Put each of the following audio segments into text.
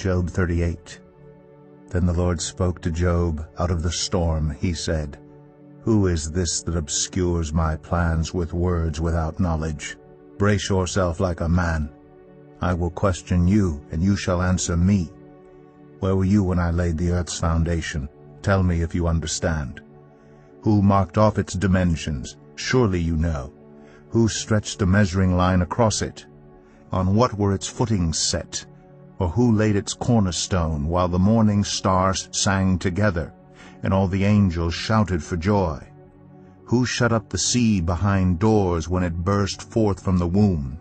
Job 38. Then the Lord spoke to Job out of the storm. He said, "Who is this that obscures my plans with words without knowledge? Brace yourself like a man. I will question you, and you shall answer me. Where were you when I laid the earth's foundation? Tell me if you understand. Who marked off its dimensions? Surely you know. Who stretched a measuring line across it? On what were its footings set? Or who laid its cornerstone while the morning stars sang together, and all the angels shouted for joy? Who shut up the sea behind doors when it burst forth from the womb?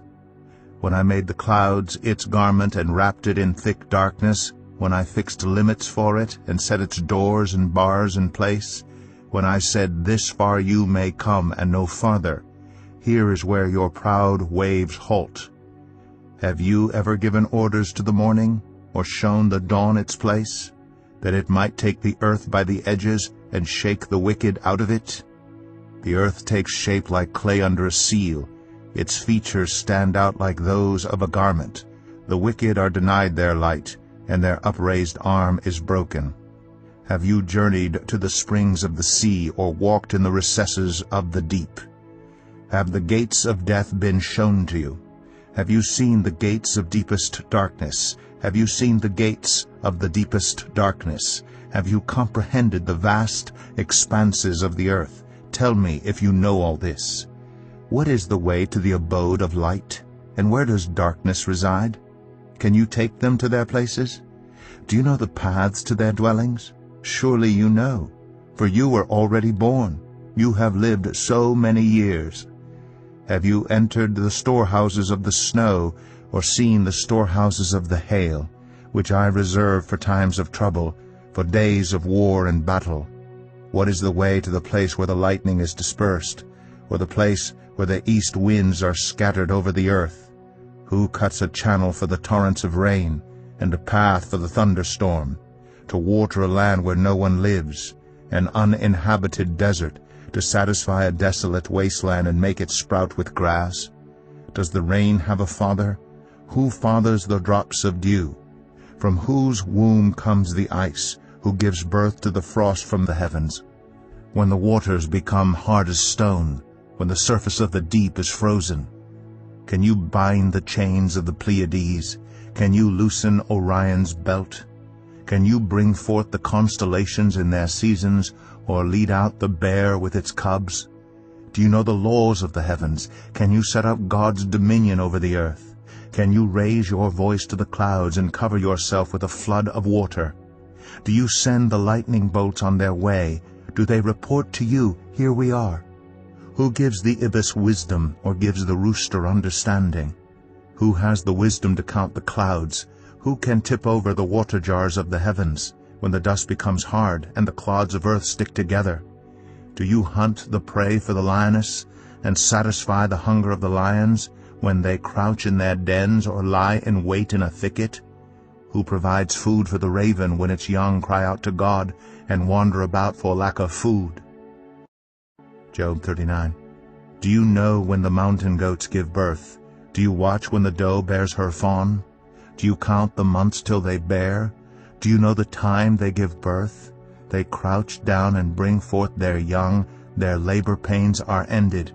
When I made the clouds its garment and wrapped it in thick darkness, when I fixed limits for it and set its doors and bars in place, when I said, "This far you may come and no farther, here is where your proud waves halt." Have you ever given orders to the morning, or shown the dawn its place, that it might take the earth by the edges and shake the wicked out of it? The earth takes shape like clay under a seal. Its features stand out like those of a garment. The wicked are denied their light, and their upraised arm is broken. Have you journeyed to the springs of the sea, or walked in the recesses of the deep? Have the gates of death been shown to you? Have you seen the gates of deepest darkness? Have you seen the gates of the deepest darkness? Have you comprehended the vast expanses of the earth? Tell me if you know all this. What is the way to the abode of light? And where does darkness reside? Can you take them to their places? Do you know the paths to their dwellings? Surely you know, for you were already born. You have lived so many years. Have you entered the storehouses of the snow, or seen the storehouses of the hail, which I reserve for times of trouble, for days of war and battle? What is the way to the place where the lightning is dispersed, or the place where the east winds are scattered over the earth? Who cuts a channel for the torrents of rain, and a path for the thunderstorm, to water a land where no one lives, an uninhabited desert, to satisfy a desolate wasteland and make it sprout with grass? Does the rain have a father? Who fathers the drops of dew? From whose womb comes the ice? Who gives birth to the frost from the heavens? When the waters become hard as stone, when the surface of the deep is frozen, can you bind the chains of the Pleiades? Can you loosen Orion's belt? Can you bring forth the constellations in their seasons, or lead out the bear with its cubs? Do you know the laws of the heavens? Can you set up God's dominion over the earth? Can you raise your voice to the clouds and cover yourself with a flood of water? Do you send the lightning bolts on their way? Do they report to you, "Here we are"? Who gives the ibis wisdom, or gives the rooster understanding? Who has the wisdom to count the clouds? Who can tip over the water jars of the heavens, when the dust becomes hard and the clods of earth stick together? Do you hunt the prey for the lioness, and satisfy the hunger of the lions, when they crouch in their dens or lie in wait in a thicket? Who provides food for the raven when its young cry out to God and wander about for lack of food? Job 39. Do you know when the mountain goats give birth? Do you watch when the doe bears her fawn? Do you count the months till they bear? Do you know the time they give birth? They crouch down and bring forth their young. Their labor pains are ended.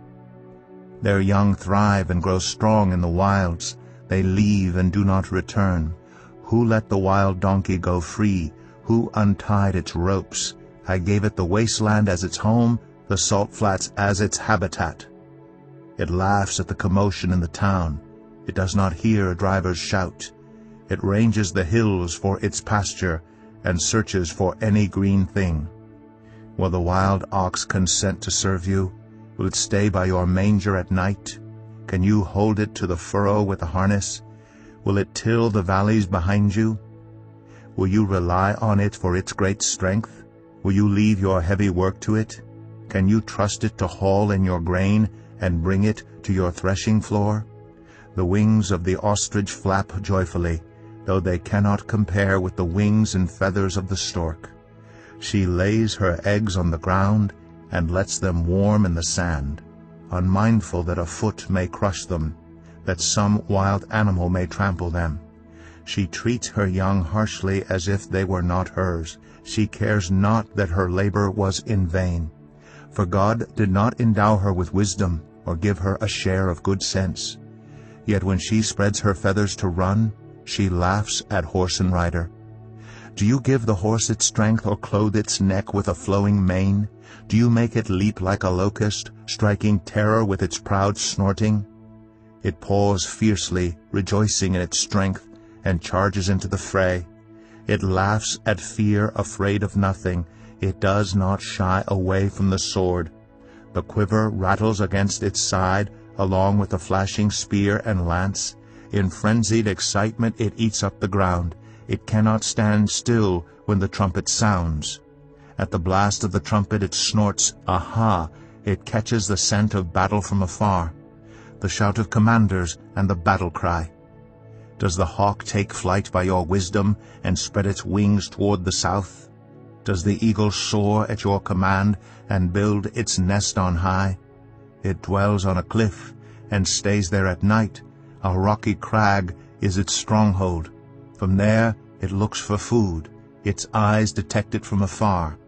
Their young thrive and grow strong in the wilds. They leave and do not return. Who let the wild donkey go free? Who untied its ropes? I gave it the wasteland as its home, the salt flats as its habitat. It laughs at the commotion in the town. It does not hear a driver's shout. It ranges the hills for its pasture, and searches for any green thing. Will the wild ox consent to serve you? Will it stay by your manger at night? Can you hold it to the furrow with a harness? Will it till the valleys behind you? Will you rely on it for its great strength? Will you leave your heavy work to it? Can you trust it to haul in your grain and bring it to your threshing floor? The wings of the ostrich flap joyfully, though they cannot compare with the wings and feathers of the stork. She lays her eggs on the ground and lets them warm in the sand, unmindful that a foot may crush them, that some wild animal may trample them. She treats her young harshly as if they were not hers. She cares not that her labor was in vain. For God did not endow her with wisdom, or give her a share of good sense. Yet when she spreads her feathers to run, she laughs at horse and rider. Do you give the horse its strength, or clothe its neck with a flowing mane? Do you make it leap like a locust, striking terror with its proud snorting? It paws fiercely, rejoicing in its strength, and charges into the fray. It laughs at fear, afraid of nothing. It does not shy away from the sword. The quiver rattles against its side, along with the flashing spear and lance. In frenzied excitement it eats up the ground. It cannot stand still when the trumpet sounds. At the blast of the trumpet it snorts, aha! It catches the scent of battle from afar, the shout of commanders and the battle cry. Does the hawk take flight by your wisdom and spread its wings toward the south? Does the eagle soar at your command and build its nest on high? It dwells on a cliff and stays there at night. A rocky crag is its stronghold. From there it looks for food. Its eyes detect it from afar.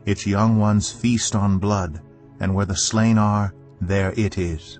Its young ones feast on blood, and where the slain are, there it is.